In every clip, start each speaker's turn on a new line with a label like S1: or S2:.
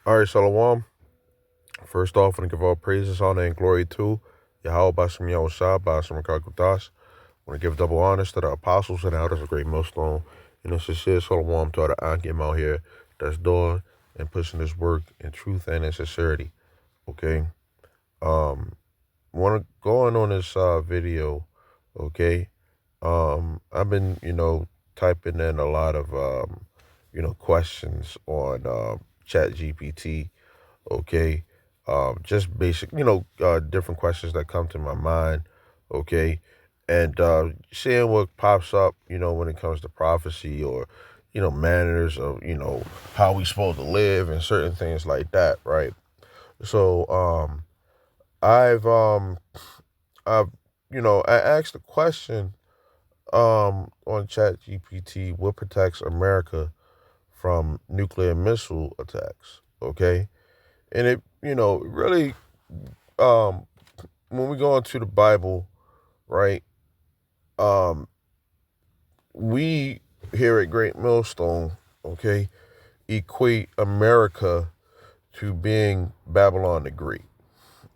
S1: All right, Shalom. First off, I want to give all praises, honor, and glory to Yahweh Bashem Yahushua, Bashem Kakutas. I want to give double honors to the apostles and elders of Great Millstone. Sincere Shalom to all the Ankim out here that's doing and pushing this work in truth and in sincerity. Okay. Want to go on this video. Okay. I've been, typing in a lot of, questions on Chat GPT. Okay. Just basic, different questions that come to my mind. Okay. And seeing what pops up, when it comes to prophecy or, manners of, how we supposed to live and certain things like that. Right. So, I've, um, I've, I asked a question, on Chat GPT, what protects America from nuclear missile attacks? Okay. And it, really, um, when we go into the Bible, right? Um, we here at Great Millstone, okay, equate America to being Babylon the Great,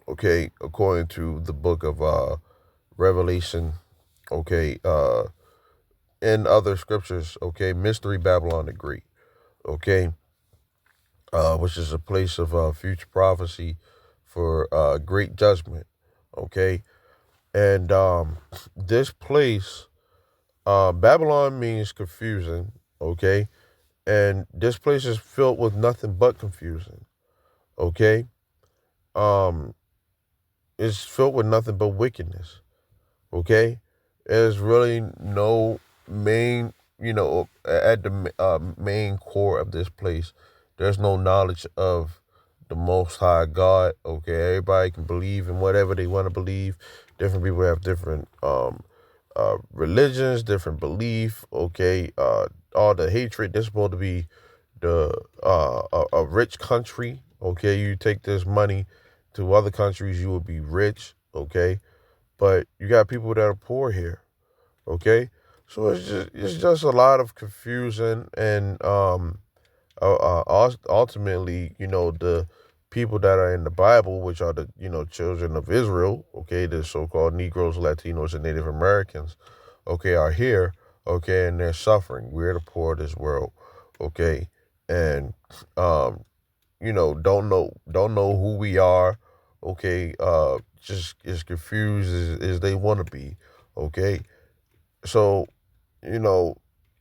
S1: okay, according to the book of Revelation, okay, and other scriptures, okay, Mystery Babylon the Great, okay, which is a place of future prophecy for great judgment, okay, and this place. Babylon means confusion, okay? And this place is filled with nothing but confusion, okay? Um, it's filled with nothing but wickedness, okay? There's really no main, at the main core of this place, there's no knowledge of the Most High God, okay? Everybody can believe in whatever they want to believe. Different people have different religions, different belief, okay? All the hatred. This is supposed to be a rich country, okay? You take this money to other countries, you will be rich, okay? But you got people that are poor here, okay? So it's just a lot of confusion, and ultimately, the people that are in the Bible, which are the children of Israel, okay, the so-called Negroes, Latinos, and Native Americans, okay, are here, okay, and they're suffering. We're the poor of this world, okay, and um, don't know who we are, okay, just as confused as they want to be, okay. So, you know,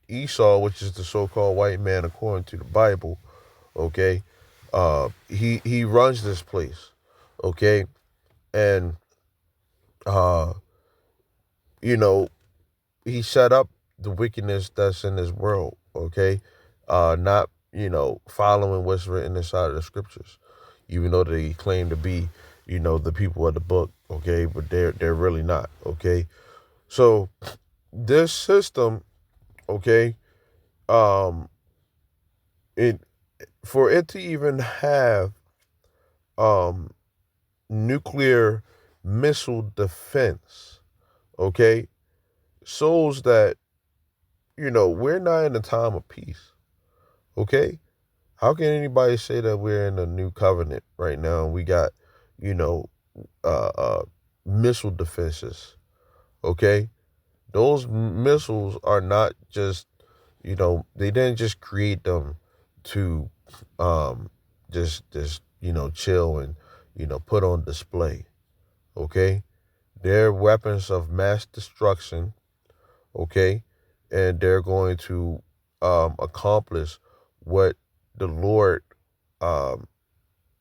S1: Esau, which is the so-called white man according to the Bible, okay, he runs this place, okay, and uh, you know, he set up the wickedness that's in this world, okay, not following what's written inside of the scriptures, even though they claim to be the people of the book, okay, but they're really not, okay. So this system, okay, um, it for it to even have um nuclear missile defense, okay, shows that we're not in a time of peace, okay. How can anybody say that we're in a new covenant right now and we got you know uh, uh missile defenses, okay? Those missiles are not just they didn't just create them to um just chill and put on display, okay? They're weapons of mass destruction, okay? And they're going to accomplish what the Lord, um,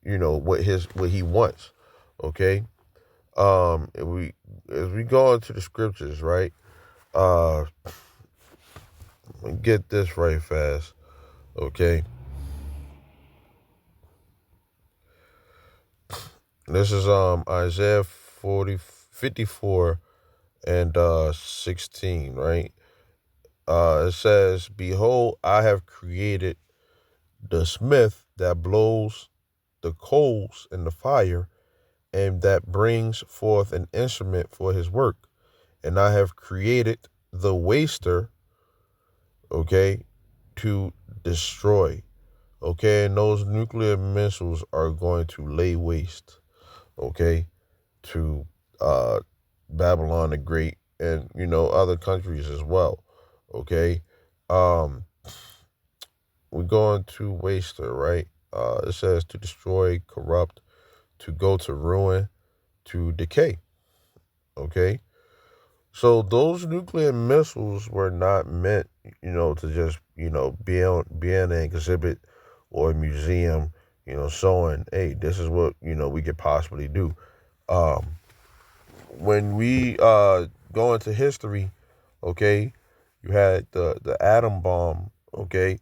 S1: what He wants, okay? And as we go into the scriptures, right? Let me get this right fast, okay? This is Isaiah 54 and 16, right? It says, "Behold, I have created the smith that blows the coals in the fire, and that brings forth an instrument for his work. And I have created the waster, okay, to destroy, okay? And those nuclear missiles are going to lay waste, okay, to uh, Babylon the Great and, other countries as well, okay? Um, we're going to waste her, right? It says to destroy, corrupt, to go to ruin, to decay, okay? So those nuclear missiles were not meant, to just, be in an exhibit or a museum, showing, hey, this is what, we could possibly do. Um, when we go into history, okay, you had the atom bomb, okay,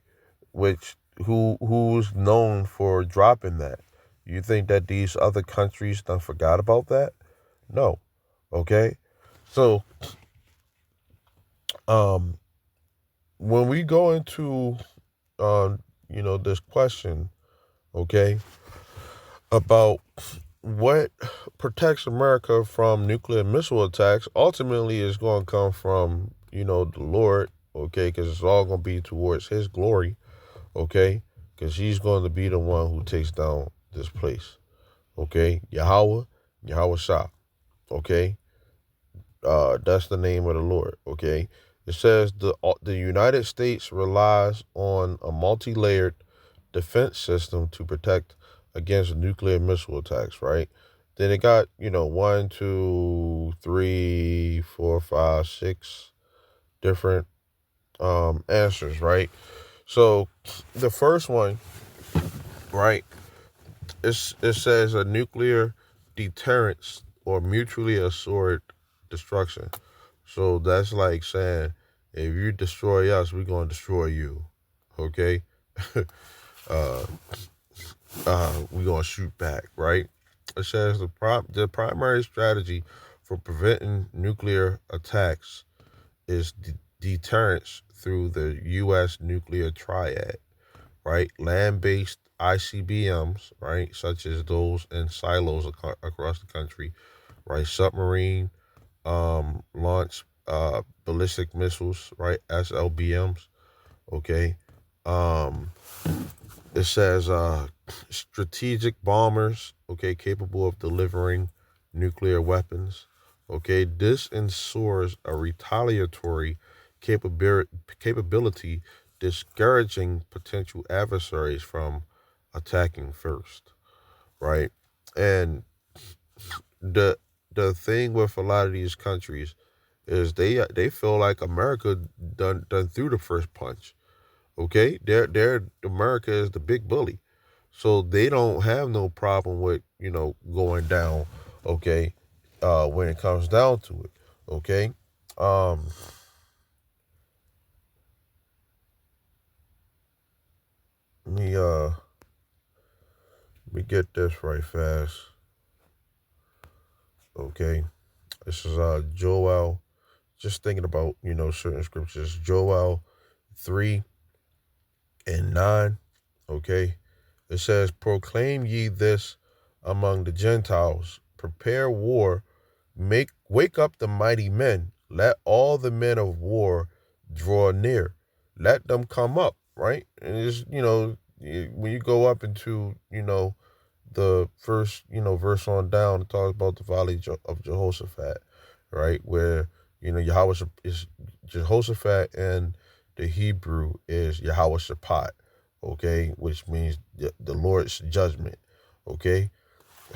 S1: which who's known for dropping that. You think that these other countries done forgot about that? No. Okay? So, um when we go into this question, okay, about what protects America from nuclear missile attacks, ultimately is going to come from, the Lord, okay, because it's all going to be towards his glory, okay, because he's going to be the one who takes down this place, okay, Yahweh Shah, okay, that's the name of the Lord, okay. It says the United States relies on a multi-layered defense system to protect against nuclear missile attacks, right? Then it got, one, two, three, four, five, six different answers, right? So the first one, right, it says a nuclear deterrence or mutually assured destruction. So that's like saying, if you destroy us, we're gonna destroy you. Okay? uh we're gonna shoot back, right? It says the primary strategy for preventing nuclear attacks is deterrence through the U.S. nuclear triad, right? Land-based ICBMs, right, such as those in silos across the country, right? Submarine launch ballistic missiles, right? SLBMs, okay? Um, it says strategic bombers, okay, capable of delivering nuclear weapons. Okay, this ensures a retaliatory capability, discouraging potential adversaries from attacking first, right? And the the thing with a lot of these countries is they feel like America done threw the first punch. Okay, they're America is the big bully, so they don't have no problem with going down. Okay, when it comes down to it. Okay, um, let me uh let me get this right fast. Okay, this is Joel. Just thinking about certain scriptures. Joel 3:9. Okay, it says, "Proclaim ye this among the Gentiles: Prepare war. Wake up the mighty men. Let all the men of war draw near. Let them come up." Right, and it's when you go up into the first verse on down, it talks about the valley of Jehoshaphat, right, where Yahweh is Jehoshaphat, and the Hebrew is Yahweh Shaphat, okay, which means the Lord's judgment, okay.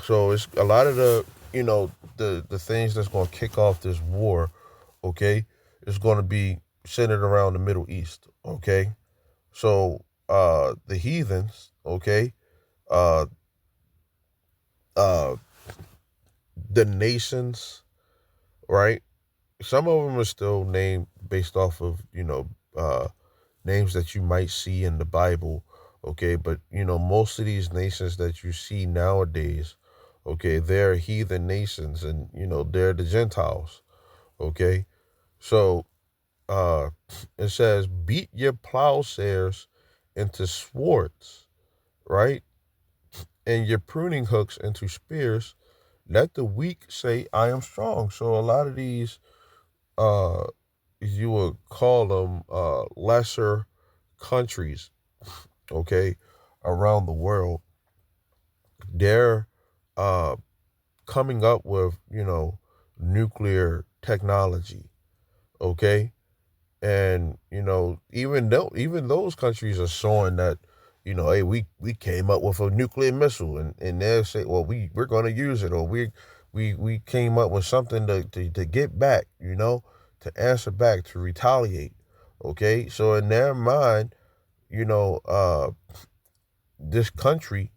S1: So it's a lot of the things that's going to kick off this war, okay, is going to be centered around the Middle East, okay. So the heathens, okay, uh uh the nations, right? Some of them are still named based off of names that you might see in the Bible, okay. But most of these nations that you see nowadays, okay, they're heathen nations, and they're the Gentiles, okay. So uh it says, beat your plowshares into swords, right, and your pruning hooks into spears. Let the weak say, I am strong. So a lot of these, uh you would call them lesser countries, okay, around the world, they're uh, coming up with, nuclear technology. Okay. And, even those countries are showing that, hey, we came up with a nuclear missile, and they'll say, well, we're going to use it, or we came up with something to get back, to answer back, to retaliate. Okay. So in their mind, you know, uh, this country,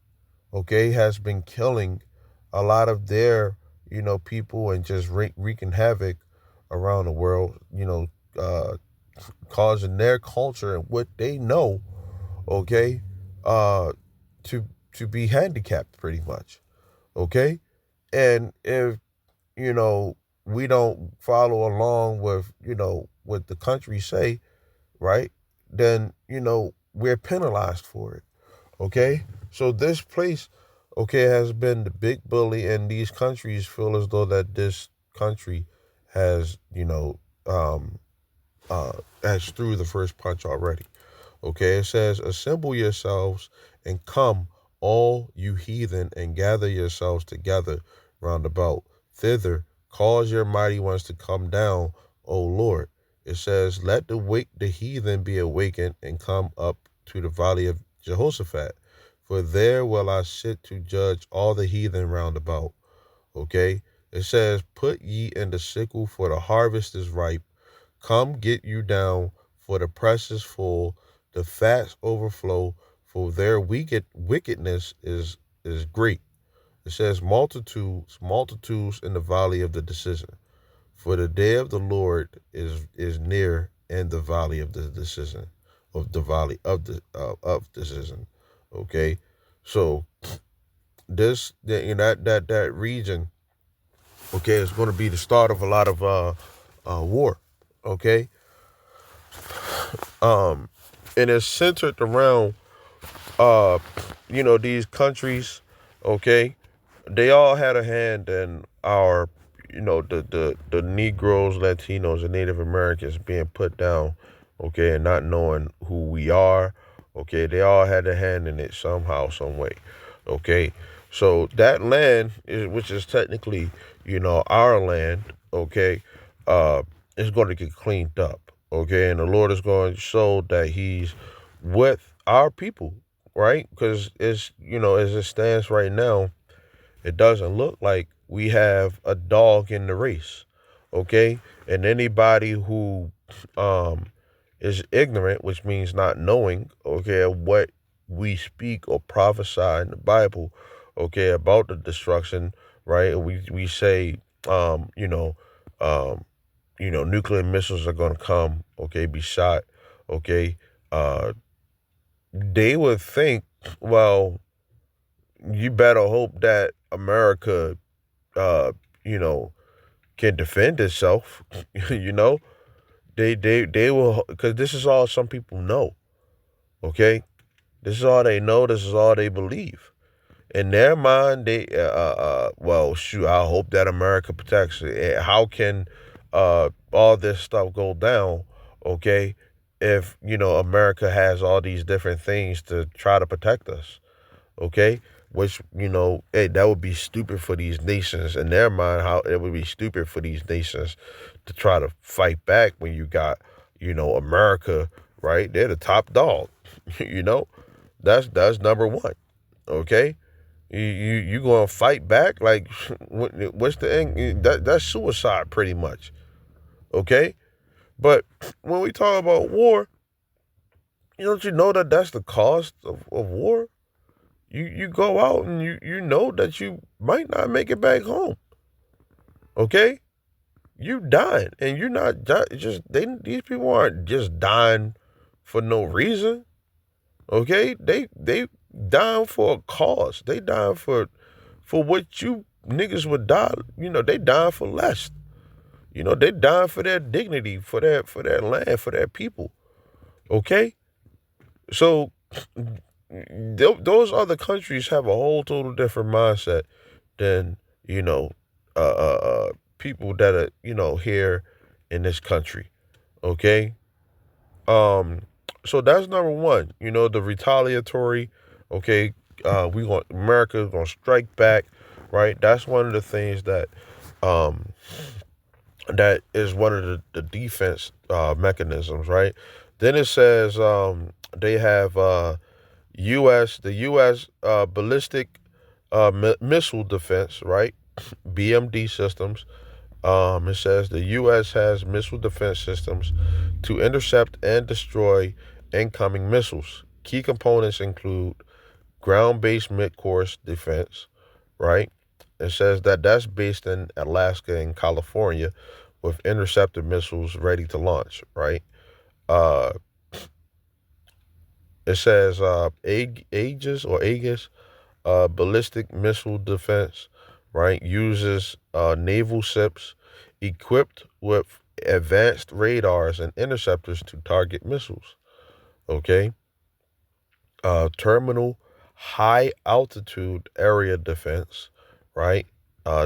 S1: okay, has been killing a lot of their, people, and just wreaking havoc around the world, causing their culture and what they know, okay, uh, to be handicapped pretty much, okay. And if, you know we don't follow along with, what the country say, right, then, we're penalized for it. Okay. So this place, okay, has been the big bully, and these countries feel as though that this country has, um uh has threw the first punch already. Okay, it says, assemble yourselves and come, all you heathen, and gather yourselves together round about. Thither, cause your mighty ones to come down, O Lord. It says, let the heathen be awakened and come up to the valley of Jehoshaphat. For there will I sit to judge all the heathen round about. Okay, it says, put ye in the sickle, for the harvest is ripe. Come get you down, for the press is full, the fats overflow, for their wickedness is great. It says, multitudes in the valley of the decision. For the day of the Lord is near in the valley of the decision, of the valley of decision. Okay, so that region, okay, is going to be the start of a lot of war. Okay, um, and it's centered around uh, these countries. Okay, they all had a hand in our, the Negroes, Latinos, and Native Americans being put down. Okay, and not knowing who we are. Okay, they all had a hand in it somehow, some way. Okay, so that land is, which is technically, our land. Okay, uh, is going to get cleaned up. Okay, and the Lord is going to show that He's with our people, right? Because as it stands right now, it doesn't look like we have a dog in the race. Okay, and anybody who um is ignorant, which means not knowing, okay, of what we speak or prophesy in the Bible, okay, about the destruction, right? We say, um, you know, um, nuclear missiles are gonna come, okay, be shot, okay. Uh, they would think, well, you better hope that America, uh, you know, can defend itself. you know, they will, because this is all some people know. Okay, this is all they know. This is all they believe. In their mind, well, shoot, I hope that America protects it. How can all this stuff go down? Okay, if America has all these different things to try to protect us. Okay, which hey, that would be stupid for these nations in their mind. How it would be stupid for these nations to try to fight back when you got America, right? They're the top dog. you know that's number one. Okay, you gonna fight back? Like, what's the end? That's suicide, pretty much. Okay, but when we talk about war, don't you know that that's the cost of war? You go out and you know that you might not make it back home. Okay, you dying, and you're not just these people aren't just dying for no reason. Okay, they dying for a cause. They dying for what you niggas would die. They dying for less. They dying for their dignity, for their land, for their people. Okay, so those other countries have a whole total different mindset than uh, uh, people that are here in this country. Okay, um, so that's number one. The retaliatory Okay, America gonna strike back, right? That's one of the things um, that is one of the defense mechanisms, right? Then it says they have the U.S. Ballistic Missile Defense, right? BMD systems. It says the U.S. has missile defense systems to intercept and destroy incoming missiles. Key components include ground-based mid-course defense, right? It says that that's based in Alaska and California with interceptor missiles ready to launch, right? Uh, it says Aegis ballistic missile defense, right? Uses naval ships equipped with advanced radars and interceptors to target missiles, okay? Terminal high altitude area defense, right?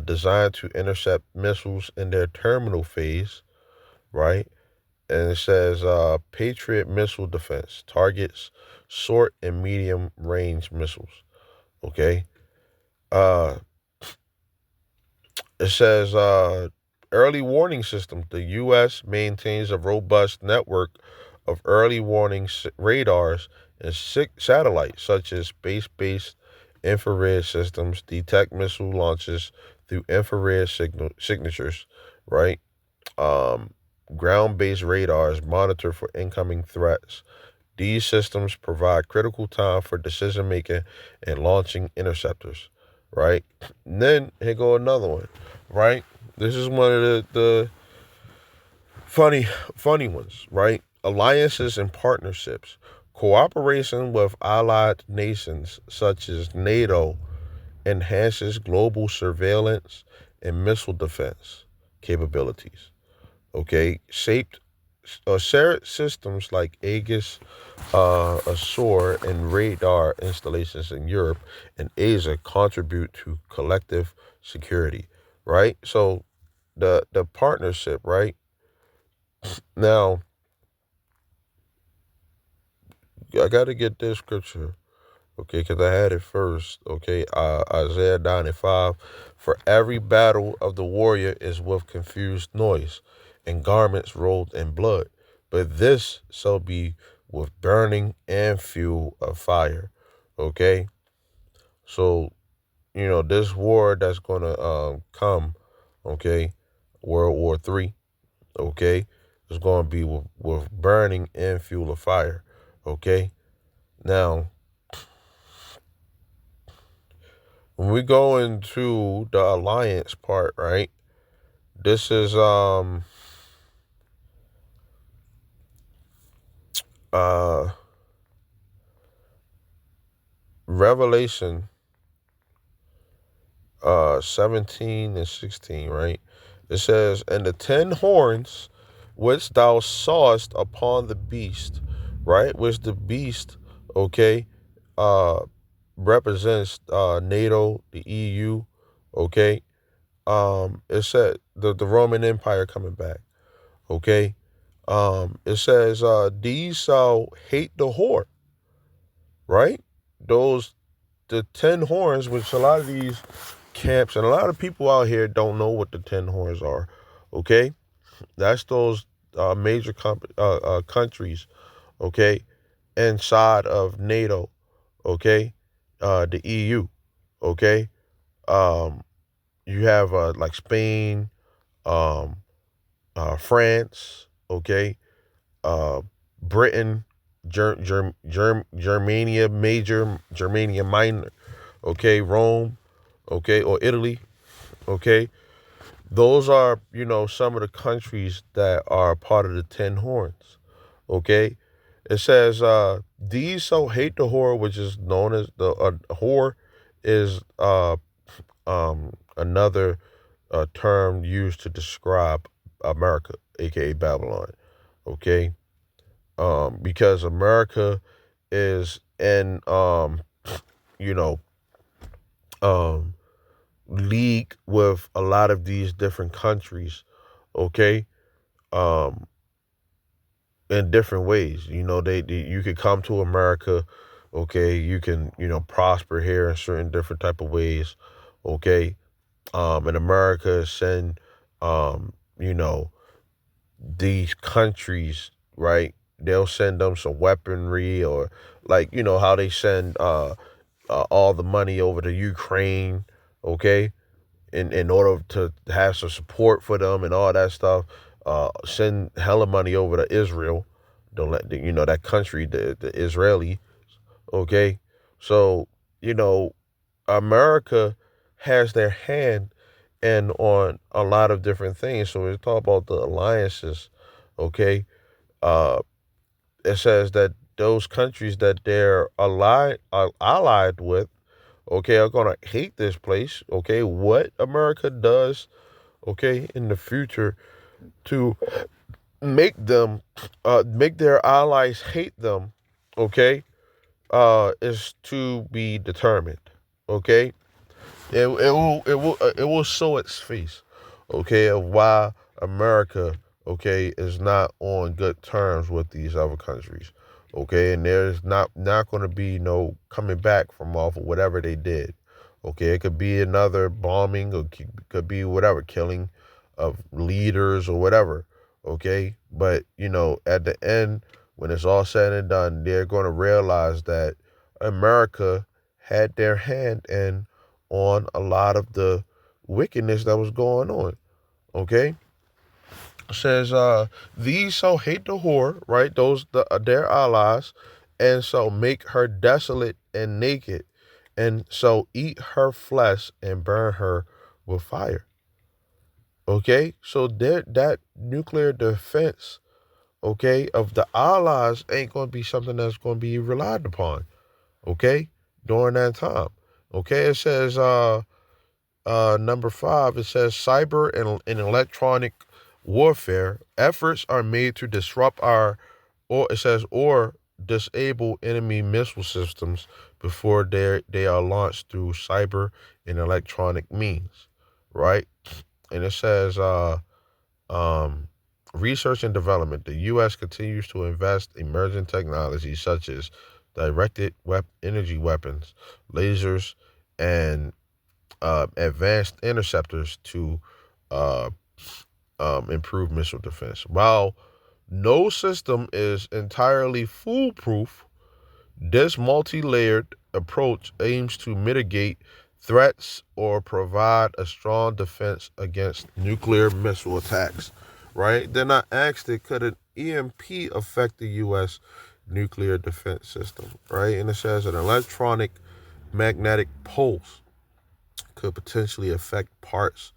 S1: Designed to intercept missiles in their terminal phase, right? And it says Patriot missile defense targets short and medium range missiles. Okay. Uh, it says early warning system. The U.S. maintains a robust network of early warning radars and satellites, such as space-based infrared systems, detect missile launches through infrared signatures, right? Um, Ground-based radars monitor for incoming threats. These systems provide critical time for decision making and launching interceptors, right? And then here go another one, right? This is one of the funny ones, right? Alliances and partnerships. Cooperation with allied nations such as NATO enhances global surveillance and missile defense capabilities. Okay, shaped shared systems like Aegis, Azure, and radar installations in Europe and Asia contribute to collective security. Right. So the partnership. Right now, I got to get this scripture. Okay, because I had it first. Okay, Isaiah 9:5. For every battle of the warrior is with confused noise, and garments rolled in blood. But this shall be with burning and fuel of fire. Okay, so this war that's gonna come. Okay, World War III. Okay, is gonna be with burning and fuel of fire. Okay, now when we go into the alliance part, right? This is uh Revelation 17 and 16, right? It says, and the 10 horns which thou sawest upon the beast, right? Which the beast, okay, uh represents NATO, the EU, okay. It said the Roman Empire coming back. Okay. It says, these shall hate the whore, right? Those the 10 horns, which a lot of these camps and a lot of people out here don't know what the 10 horns are. Okay, that's those major countries. Okay, inside of NATO. Okay, the EU. Okay, um, you have like Spain, um, France. Okay, uh, Britain, Germania Major, Germania Minor, okay, Rome, okay, or Italy, okay. Those are, some of the countries that are part of the 10 horns, okay. It says, these shall hate the whore, which is known as the whore, is another term used to describe America, aka Babylon, okay. Because America is in you know um league with a lot of these different countries, okay, um in different ways. You could come to America, okay, you can, prosper here in certain different type of ways, okay? In America, send, you know, these countries, right? They'll send them some weaponry, or like, how they send all the money over to Ukraine, okay? In order to have some support for them and all that stuff. Send hella money over to Israel. Don't let that country, the Israeli, okay? So, you know, America has their hand and on a lot of different things. So we talk about the alliances, okay? Uh, it says that those countries that they're allied with, okay, are gonna hate this place. Okay, what America does, okay, in the future to make their allies hate them, okay, is to be determined. Okay, it will show its face, okay, of why America, okay, is not on good terms with these other countries, okay, and there's not going to be no coming back from off of whatever they did, okay. It could be another bombing, or could be whatever, killing of leaders or whatever, okay. But at the end, when it's all said and done, they're going to realize that America had their hand in on a lot of the wickedness that was going on. Okay, it says these shall hate the whore, right? Those their allies, and shall make her desolate and naked, and shall eat her flesh and burn her with fire. Okay, so that nuclear defense, okay, of the allies ain't going to be something that's going to be relied upon. Okay, during that time. Okay, it says number 5, it says cyber and electronic warfare efforts are made to disrupt or it says, or disable enemy missile systems before they are launched through cyber and electronic means, right? And it says, um, research and development. The U.S. continues to invest emerging technologies such as directed energy weapons, lasers, and advanced interceptors to uh, improve missile defense. While no system is entirely foolproof, this multi layered approach aims to mitigate threats or provide a strong defense against nuclear missile attacks. Right? Then I asked it, could an EMP affect the U.S. nuclear defense system? Right? And it says an electronic magnetic pulse could potentially affect parts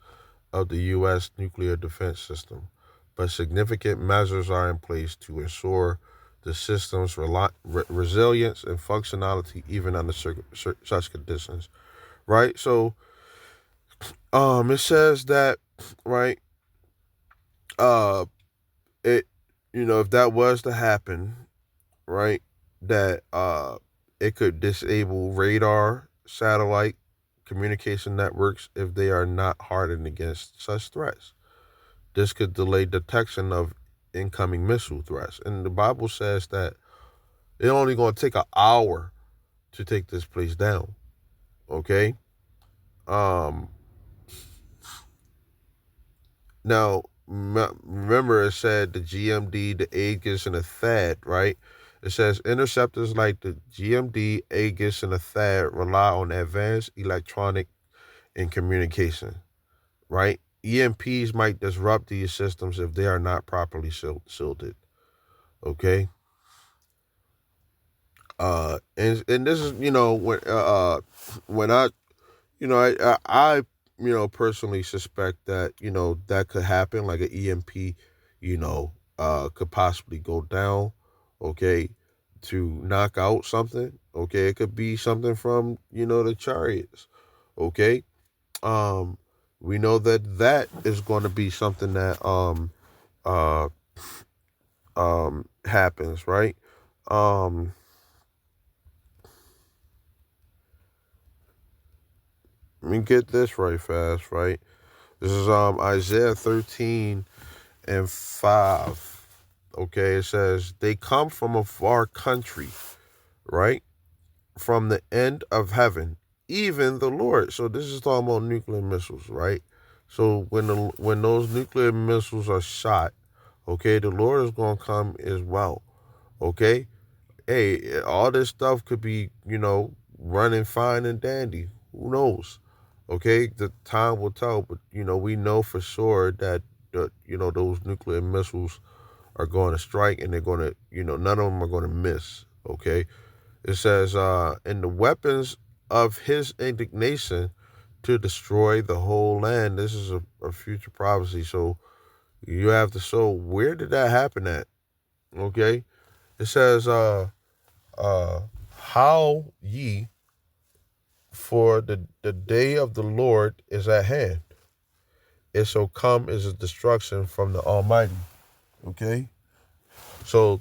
S1: of the U.S. nuclear defense system, but significant measures are in place to ensure the system's resilience and functionality even under such conditions. Right. So, it says that, right. Uh, it, if that was to happen, right, that it could disable radar, satellite communication networks if they are not hardened against such threats. This could delay detection of incoming missile threats. And the Bible says that it's only going to take an hour to take this place down. Okay. Um. Now, remember, it said the GMD, the Aegis, and the THAAD, right? It says interceptors like the GMD, Aegis, and the THAAD rely on advanced electronic and communication, right? EMPs might disrupt these systems if they are not properly shielded. Okay. And this is, when I personally suspect that that could happen, like an EMP, could possibly go down, okay, to knock out something. Okay, it could be something from the chariots. Okay. um we know that that is going to be something that uh happens, right? um Let me get this right fast, right? This is Isaiah 13 and 5. Okay, it says, they come from a far country, right? from the end of heaven, even the Lord. So this is talking about nuclear missiles, right? So when those nuclear missiles are shot, okay, the Lord is going to come as well, okay? Hey, all this stuff could be, running fine and dandy. Who knows? Okay, the time will tell, but we know for sure that those nuclear missiles are going to strike, and they're going to, none of them are going to miss. Okay, it says, and the weapons of his indignation to destroy the whole land. This is a future prophecy, so you have to. So where did that happen at? Okay, it says, uh, how ye, for the day of the Lord is at hand. It shall come as a destruction from the Almighty. Okay? So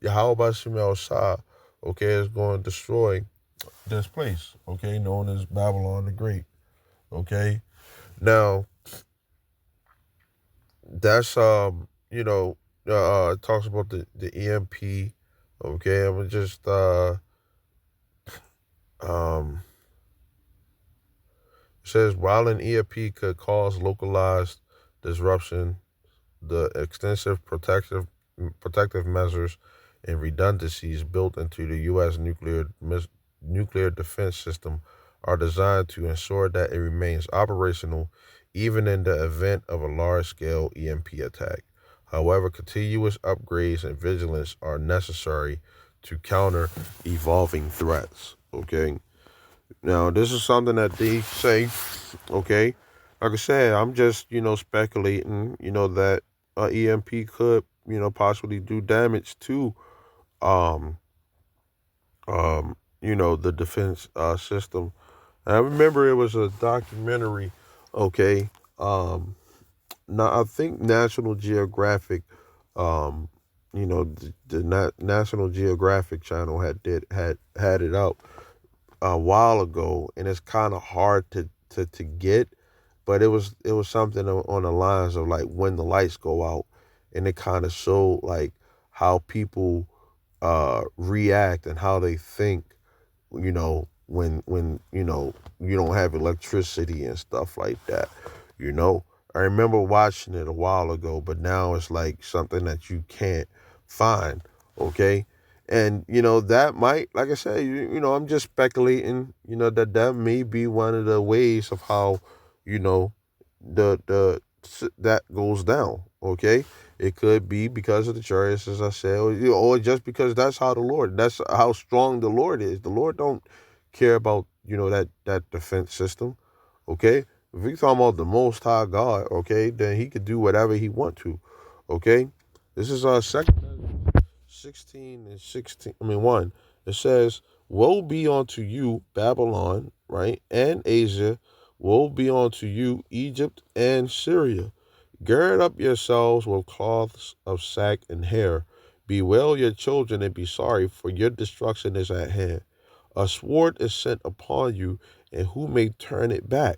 S1: Yahweh Shemel Shah, okay, is going to destroy this place, okay, known as Babylon the Great. Okay? Now, that's it talks about the EMP. Okay, I'm gonna just um says while an EMP could cause localized disruption, the extensive protective measures and redundancies built into the U.S. nuclear defense system are designed to ensure that it remains operational even in the event of a large-scale EMP attack. However, continuous upgrades and vigilance are necessary to counter evolving threats. Okay. Now, this is something that they say, okay? Like I said, I'm just, speculating, that EMP could, possibly do damage to, um, the defense system. And I remember it was a documentary, okay? Now I think National Geographic, um, the National Geographic channel had it up a while ago, and it's kind of hard to get, but it was something on the lines of like when the lights go out, and it kind of showed like how people react and how they think, when you don't have electricity and stuff like that. you know I remember watching it a while ago, but now it's like something that you can't find. Okay, and that might, like I said, I'm just speculating, that may be one of the ways of how, you know that goes down. Okay, it could be because of the chariots, as I said, or just because that's how strong the Lord is. The Lord don't care about, that defense system. Okay, if we talking about the Most High God, okay, then He could do whatever He want to. Okay, this is our second 16 and 16. I mean 1. It says, "Woe be unto you, Babylon, right, and Asia. Woe be unto you, Egypt and Syria. Gird up yourselves with cloths of sack and hair. Bewail your children and be sorry, for your destruction is at hand. A sword is sent upon you, and who may turn it back?"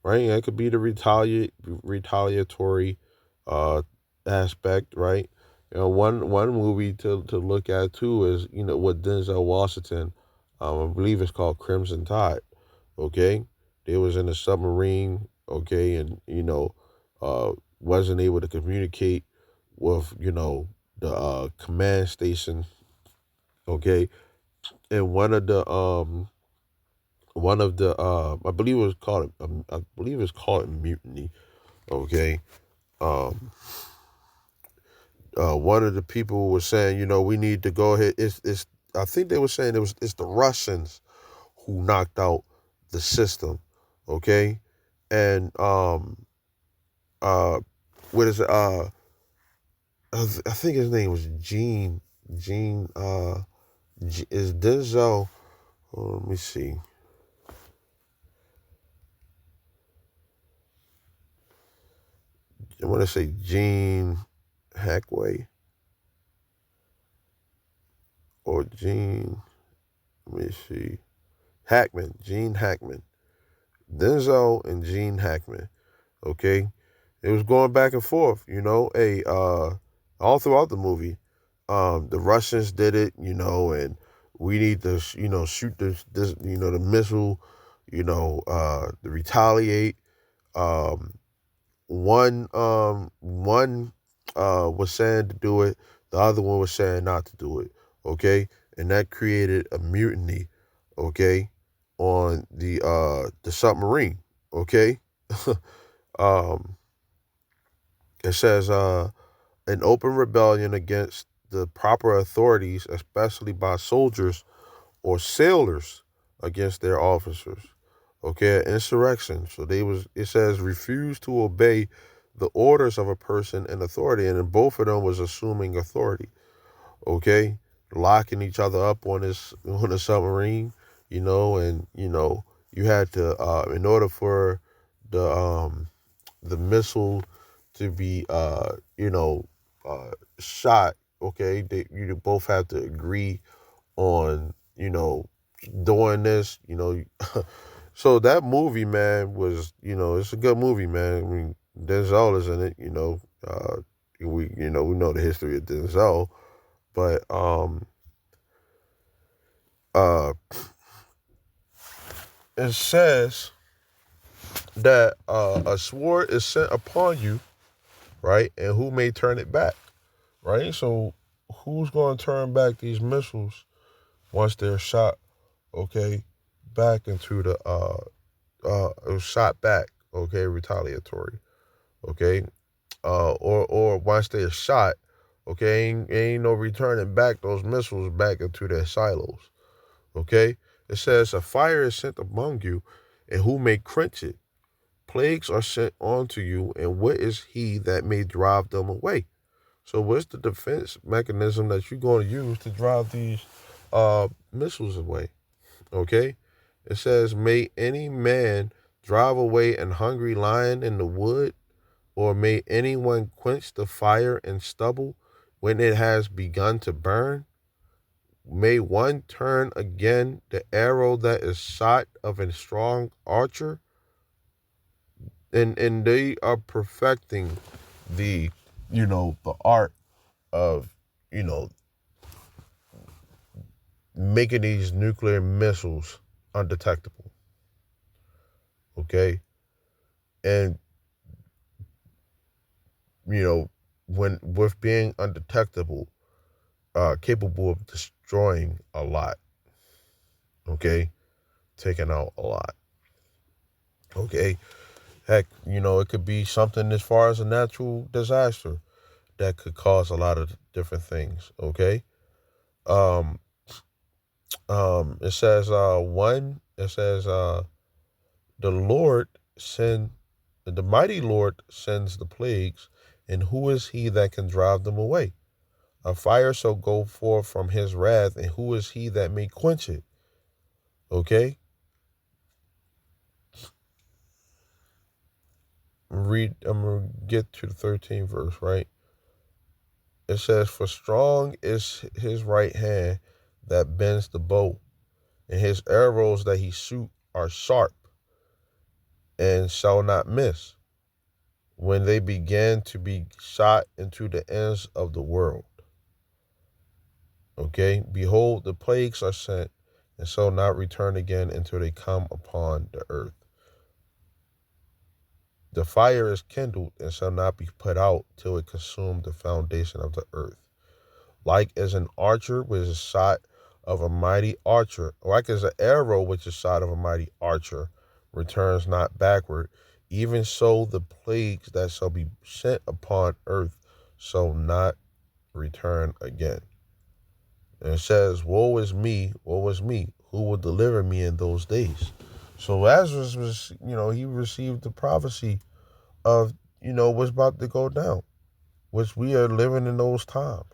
S1: Right? That could be the retaliatory uh, aspect, right? One movie to look at too is, with Denzel Washington. I believe it's called Crimson Tide. Okay, they was in a submarine. Okay, and wasn't able to communicate with, the command station. Okay, and one of the I believe it was called I believe it's called mutiny. Okay, um one of the people was saying, we need to go ahead. It's I think they were saying it's the Russians who knocked out the system. Okay, and uh what is it? I think his name was Gene is Denzel. Let me see. I want to say Gene Hackaway or Gene. Let me see. Gene Hackman. Denzel and Gene Hackman. Okay, it was going back and forth. All throughout the movie, the Russians did it. And We need to, shoot this, the missile, to retaliate. Um, one was saying to do it, the other one was saying not to do it. Okay, and that created a mutiny. Okay, on the submarine. Okay, um, it says an open rebellion against the proper authorities, especially by soldiers or sailors against their officers. Okay, insurrection. So it says refuse to obey the orders of a person in authority, and then both of them was assuming authority. Okay, locking each other up on this on a submarine, and you had to in order for the missile to be shot. Okay, you both have to agree on doing this. So that movie, man, was it's a good movie, man. I mean, Denzel is in it. We know the history of Denzel, but uh, it says that a sword is sent upon you, right? And who may turn it back, right? So who's going to turn back these missiles once they're shot? Okay, back into the shot back. Okay, retaliatory. Okay, or once they're shot. Okay, ain't no returning back those missiles back into their silos. Okay, it says a fire is sent among you, and who may quench it? Plagues are sent onto you, and what is he that may drive them away? So, what's the defense mechanism that you're going to use to drive these missiles away? Okay, it says, may any man drive away an hungry lion in the wood, or may anyone quench the fire in stubble when it has begun to burn? May one turn again the arrow that is shot of a strong archer? And they are perfecting the the art of you know making these nuclear missiles undetectable. Okay, and when with being undetectable, capable of destroying a lot. Okay, taking out a lot. Okay, heck, it could be something as far as a natural disaster that could cause a lot of different things. Okay, um, it says one. It says the Lord send the mighty Lord sends the plagues, and who is he that can drive them away? A fire shall go forth from his wrath, and who is he that may quench it? Okay, I'm gonna get to the 13th verse, right? It says, for strong is his right hand that bends the bow, and his arrows that he shoot are sharp and shall not miss when they begin to be shot into the ends of the world. Okay, behold, the plagues are sent and shall not return again until they come upon the earth. The fire is kindled and shall not be put out till it consume the foundation of the earth. Like as an archer which is shot of a mighty archer, like as an arrow which is shot of a mighty archer, returns not backward, even so the plagues that shall be sent upon earth shall not return again. And it says, woe is me, who will deliver me in those days? So Lazarus was, he received the prophecy of, what's about to go down, which we are living in those times.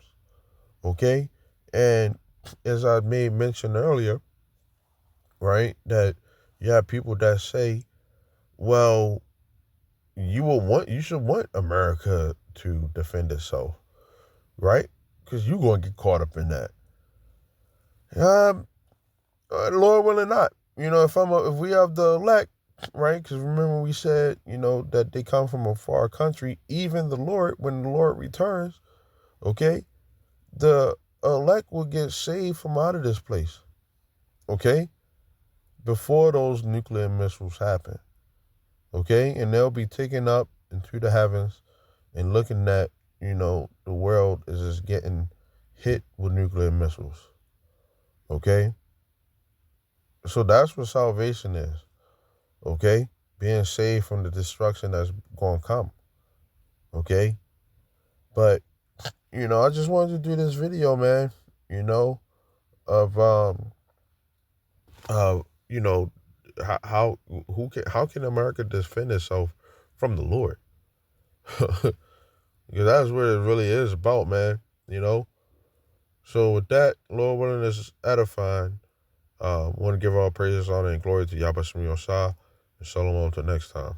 S1: Okay? And as I made mention earlier, right, that you have people that say, well, you should want America to defend itself, right? Because you're going to get caught up in that. Lord willing not. If we have the elect, right? Because remember we said, that they come from a far country. Even the Lord, when the Lord returns, okay, the elect will get saved from out of this place, okay? Before those nuclear missiles happen, okay? And they'll be taken up into the heavens and looking at, the world is just getting hit with nuclear missiles, okay? So that's what salvation is, okay? Being saved from the destruction that's going to come, okay? But, I just wanted to do this video, man, of, uh, you know, how can America defend itself from the Lord? Because that's what it really is about, man, So with that, Lord willing is edifying. Want to give all praises, honor, and glory to Yahweh Shemi Yosha, and Shalom until next time.